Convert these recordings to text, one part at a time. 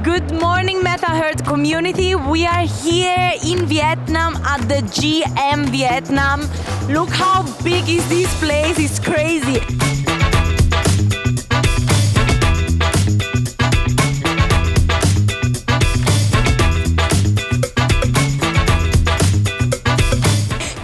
Good morning, MetaEarth community. We are here in Vietnam at the GM Vietnam. Look how big is this place, it's crazy.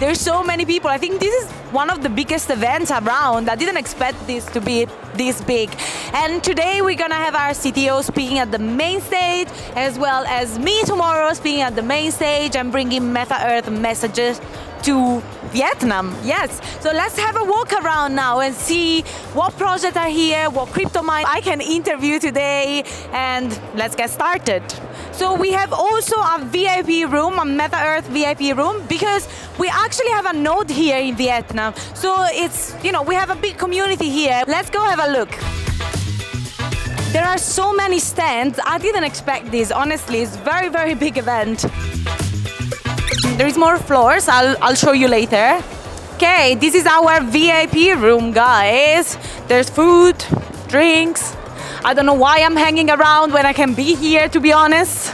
There's so many people. I think this is one of the biggest events around. I didn't expect this to be this big. And today we're gonna have our CTO speaking at the main stage, as well as me tomorrow speaking at the main stage and bringing MetaEarth messages to Vietnam. Yes. So let's have a walk around now and see what projects are here, what crypto mine I can interview today, and let's get started. So we have also a VIP room, a MetaEarth VIP room, because we actually have a node here in Vietnam. So it's, we have a big community here. Let's go have a look. There are so many stands. I didn't expect this, honestly. It's a very, very big event. There is more floors. I'll show you later. Okay, this is our VIP room, guys. There's food, drinks. I don't know why I'm hanging around when I can be here, to be honest.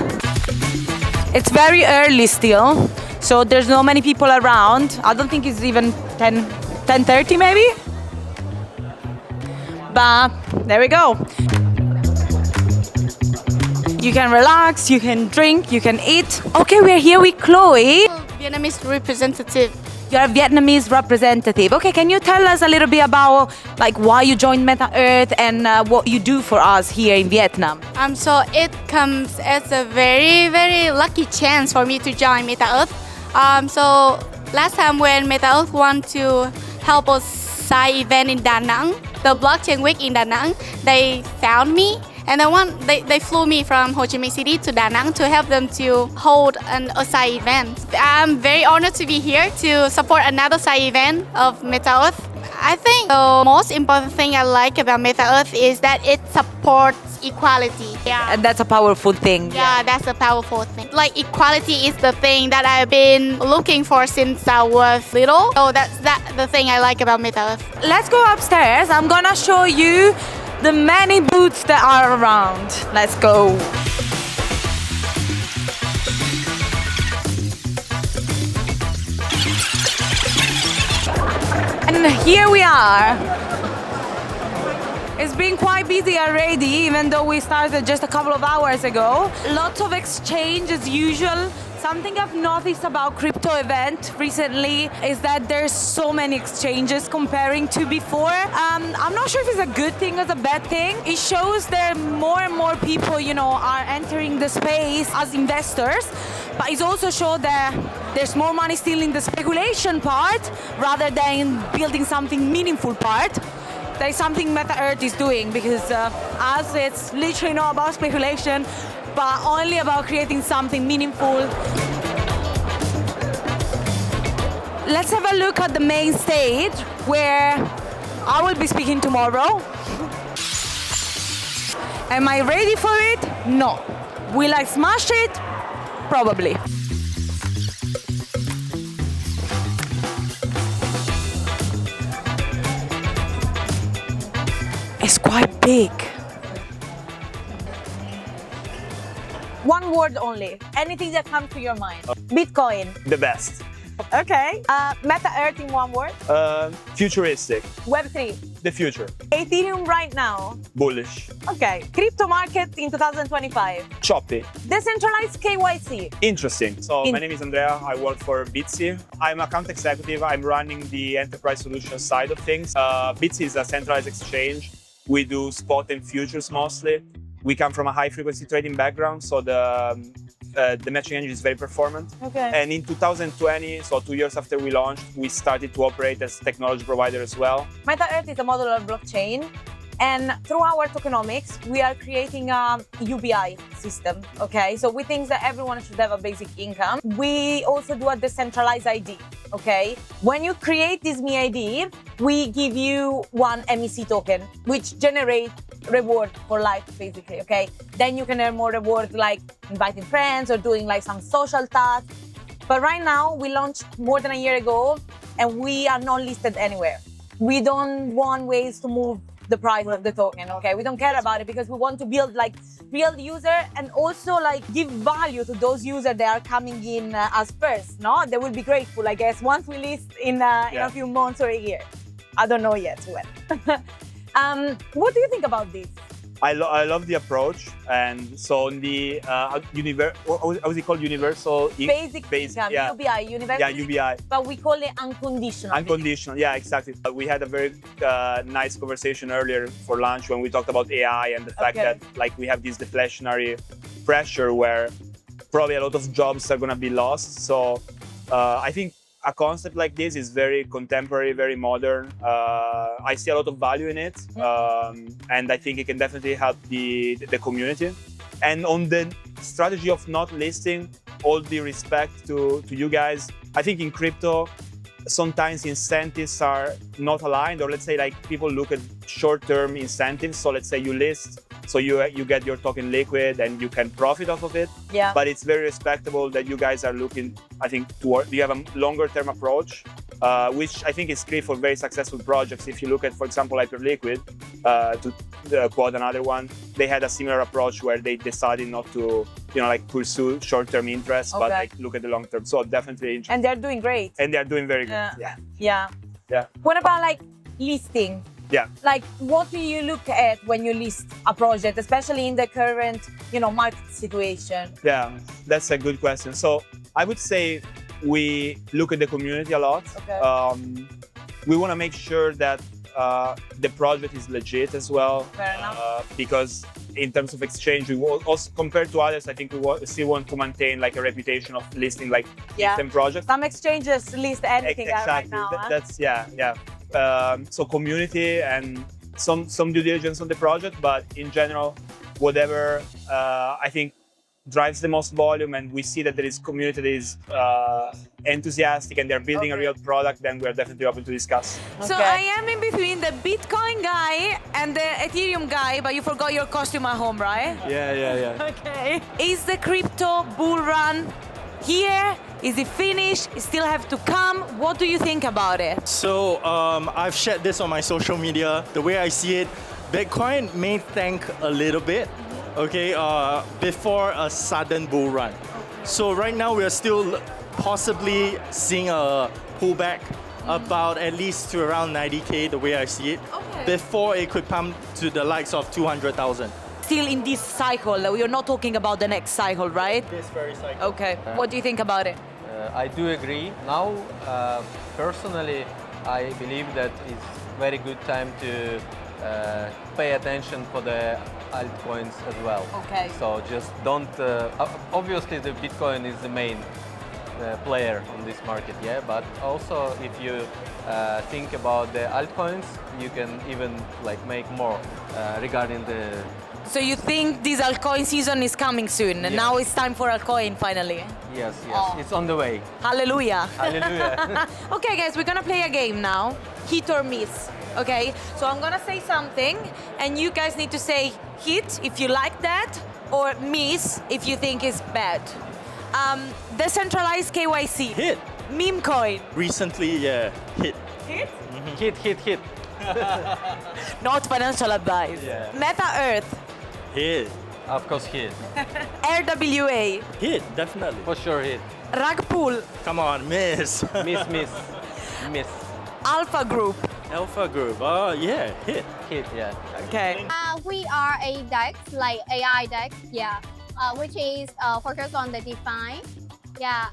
It's very early still, so there's not many people around. I don't think it's even 10:30 maybe. But there we go. You can relax, you can drink, you can eat. Okay, we're here with Chloe. Vietnamese representative. You're a Vietnamese representative. Okay, can you tell us a little bit about why you joined MetaEarth and what you do for us here in Vietnam? So it comes as a very, very lucky chance for me to join MetaEarth. So last time when MetaEarth want to help us side event in Da Nang, the blockchain week in Da Nang, they found me. And they flew me from Ho Chi Minh City to Da Nang to help them to hold a side event. I'm very honored to be here to support another side event of MetaEarth. I think the most important thing I like about MetaEarth is that it supports equality. Yeah. And that's a powerful thing. Yeah, that's a powerful thing. Equality is the thing that I've been looking for since I was little. So that's the thing I like about MetaEarth. Let's go upstairs. I'm gonna show you the many booths that are around. Let's go. And here we are. It's been quite busy already, even though we started just a couple of hours ago. Lots of exchange as usual. Something I've noticed about crypto event recently is that there's so many exchanges comparing to before. I'm not sure if it's a good thing or a bad thing. It shows that more and more people, are entering the space as investors, but it also shows that there's more money still in the speculation part rather than building something meaningful part. That is something MetaEarth is doing, because as it's literally not about speculation, but only about creating something meaningful. Let's have a look at the main stage where I will be speaking tomorrow. Am I ready for it? No. Will I smash it? Probably. It's quite big. One word only. Anything that comes to your mind. Bitcoin. The best. Okay. MetaEarth in one word. Futuristic. Web3. The future. Ethereum right now. Bullish. Okay. Crypto market in 2025. Choppy. Decentralized KYC. Interesting. So my name is Andrea. I work for Bitsy. I'm account executive. I'm running the enterprise solution side of things. Bitsy is a centralized exchange. We do spot and futures mostly. We come from a high-frequency trading background, so the matching engine is very performant. Okay. And in 2020, so 2 years after we launched, we started to operate as a technology provider as well. MetaEarth is a modular blockchain, and through our tokenomics, we are creating a UBI system. Okay, so we think that everyone should have a basic income. We also do a decentralized ID. Okay, when you create this MeID, we give you one MEC token, which generates reward for life, basically. Okay, then you can earn more rewards like inviting friends or doing some social tasks. But right now, we launched more than a year ago, and we are not listed anywhere. We don't want ways to move the price of the token, okay? We don't care about it because we want to build real user and also like give value to those users that are coming in as first, no? They will be grateful, I guess, once we list in a few months or a year. I don't know yet when. What do you think about this? I love the approach, and so in the how is it called? Universal Basic income, yeah. UBI, universal. Yeah, UBI. But we call it unconditional. Unconditional, yeah, exactly. We had a very nice conversation earlier for lunch when we talked about AI and the fact that like we have this deflationary pressure where probably a lot of jobs are going to be lost. So I think a concept like this is very contemporary, very modern. I see a lot of value in it, and I think it can definitely help the community. And on the strategy of not listing, all the respect to you guys. I think in crypto, sometimes incentives are not aligned, or let's say like people look at short-term incentives. So let's say you list, so you get your token liquid and you can profit off of it. Yeah. But it's very respectable that you guys are looking, I think, toward, you have a longer-term approach, which I think is key for very successful projects. If you look at, for example, Hyperliquid, to quote another one, they had a similar approach where they decided not to, like pursue short-term interests, but like look at the long-term. So definitely. And they're doing great. And they're doing very good. Yeah. What about like listing? Yeah. Like, what do you look at when you list a project, especially in the current, market situation? Yeah, that's a good question. So I would say we look at the community a lot. Okay. We want to make sure that the project is legit as well. Fair enough. Because in terms of exchange, we will also, compared to others, I think we still want to maintain like a reputation of listing like different projects. Some exchanges list anything right now. That's so community and some due diligence on the project, but in general, whatever I think drives the most volume, and we see that there is community that is enthusiastic and they're building a real product, then we're definitely open to discuss. So I am in between the Bitcoin guy and the Ethereum guy, but you forgot your costume at home, right? Yeah. Okay. Is the crypto bull run here? Is it finished? It still have to come? What do you think about it? So I've shared this on my social media. The way I see it, Bitcoin may tank a little bit, before a sudden bull run. So right now we are still possibly seeing a pullback about at least to around 90K, the way I see it, before it could pump to the likes of 200,000. Still in this cycle, we are not talking about the next cycle, right? This very cycle. Okay. What do you think about it? I do agree. Now, personally, I believe that it's very good time to pay attention for the altcoins as well. Okay. So just don't. Obviously, the Bitcoin is the main player on this market, but also if you think about the altcoins, you can even like make more regarding the. So you think this altcoin season is coming soon, and now it's time for altcoin finally? Yes, it's on the way. Hallelujah. Hallelujah. Okay, guys, we're gonna play a game now. Hit or miss. Okay, so I'm gonna say something, and you guys need to say hit if you like that, or miss if you think it's bad. Decentralized KYC. Hit. Meme coin. Recently, hit. Hit? Hit. Not financial advice. Yeah. MetaEarth. Hit. Of course, hit. RWA. Hit, definitely. For sure, hit. Rug pool. Come on, miss. Miss. Alpha group. Alpha group. Hit. Hit, yeah. Okay. We are a DEX, like AI DEX, which is focused on the DeFi.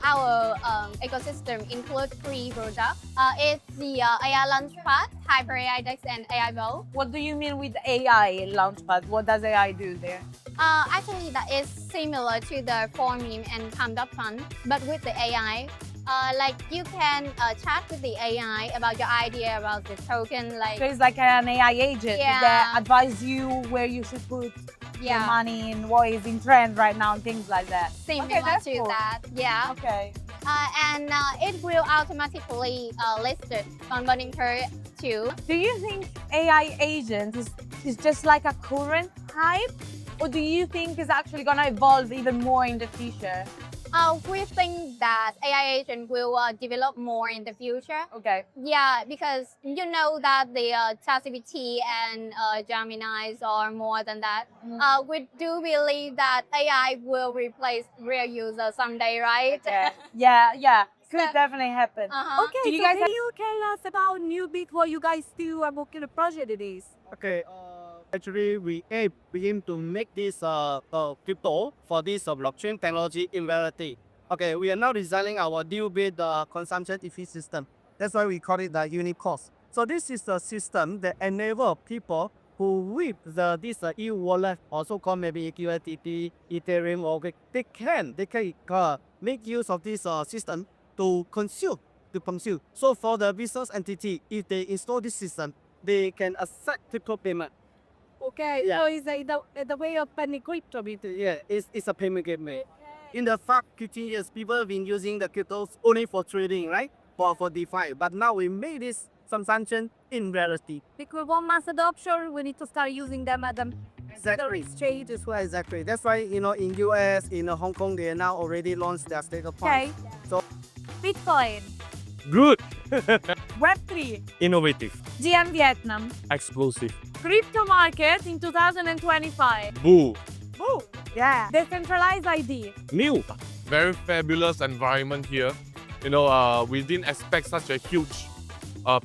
Our ecosystem includes 3 products. It's the AI Launchpad, Hyper AI DEX, and AI Vault. What do you mean with AI Launchpad? What does AI do there? Actually, that is similar to the Formium and Pump.Fund, but with the AI. Like you can chat with the AI about your idea about the token. So it's like an AI agent that advise you where you should put your money and what is in trend right now and things like that. Similar that's to cool. that, Okay. And it will automatically list it on Monitor too. Do you think AI agent is just like a current hype, or do you think it's actually gonna evolve even more in the future? We think that AI agent will develop more in the future. Okay. Yeah, because you know that the ChatGPT and Gemini are more than that. We do believe that AI will replace real users someday, right? Yeah. Could So- definitely happen. Uh-huh. Do you guys can you tell us about New Bit, what you guys do, and what kind of project it is? Okay. Actually, we aim to make this crypto for this blockchain technology in reality. Okay, we are now designing our new bit consumption efficient system. That's why we call it the Unicost. So this is the system that enable people who with this e-wallet, also called maybe EQRTT, Ethereum, or they can make use of this system to consume. So for the business entity, if they install this system, they can accept crypto payment. Okay, Yeah. so it's the way of paying crypto bit. Yeah, it's a payment gateway. In the past 15 years, people have been using the cryptos only for trading, right? For DeFi. But now we made this consumption in reality. Because one mass adoption, we need to start using them at the Exactly. exchange. That's why exactly. That's why in US, in Hong Kong, they now already launched their stablecoin. Okay. So Bitcoin, Good. Web3, Innovative. GM Vietnam, Explosive. crypto market in 2025. Boo. Boom. Yeah. Decentralized ID. New. Very fabulous environment here. You know, we didn't expect such a huge,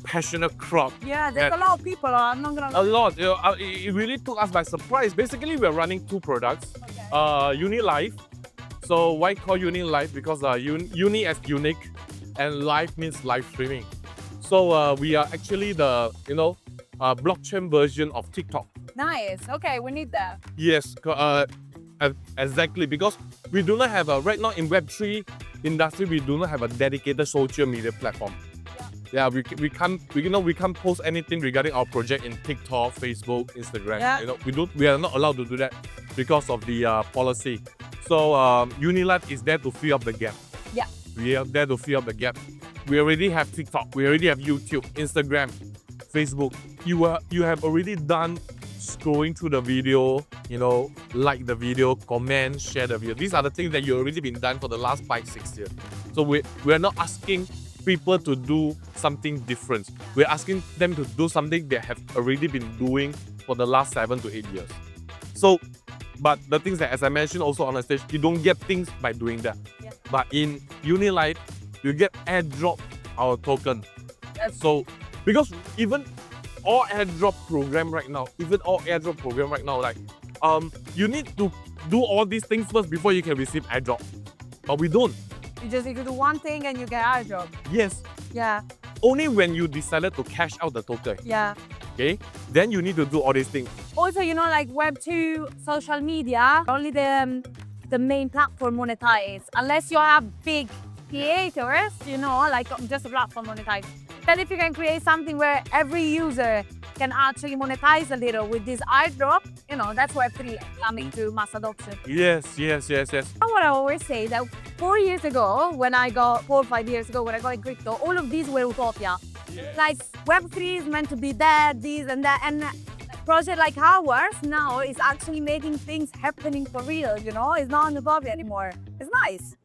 passionate crowd. Yeah, there's Yeah. a lot of people. I'm not gonna. A lot. You know, it really took us by surprise. Basically, we're running two products. Uni Life. So why call Uni Life? Because Uni as unique, and Live means live streaming. So we are actually the blockchain version of TikTok. Nice. Okay, we need that. Yes, exactly. Because we do not have right now in Web3 industry, we do not have a dedicated social media platform. Yeah, we can't post anything regarding our project in TikTok, Facebook, Instagram. Yeah. You know, we are not allowed to do that because of the policy. So Unilife is there to fill up the gap. Yeah. We are there to fill up the gap. We already have TikTok, we already have YouTube, Instagram, Facebook. You have already done scrolling through the video, like the video, comment, share the video. These are the things that you already been done for the last 5-6 years. So we're not asking people to do something different. We're asking them to do something they have already been doing for the last 7 to 8 years. So, but the things that, as I mentioned also on the stage, you don't get things by doing that. Yeah. But in Unilife, you get airdrop our token. So, because even all airdrop program right now, like, you need to do all these things first before you can receive airdrop. But we don't. You just need to do one thing and you get airdrop. Yes. Yeah. Only when you decided to cash out the token, Yeah. okay, then you need to do all these things. Also, like Web2, social media, only the main platform monetize. Unless you have big creators, like just a platform monetize. But if you can create something where every user can actually monetize a little with this airdrop, that's Web3 coming to mass adoption. Yes. What I always say that 4 or 5 years ago, when I got in crypto, all of these were utopia. Like Web3 is meant to be that, this and that, and a project like ours now is actually making things happening for real. It's not an utopia anymore. It's nice.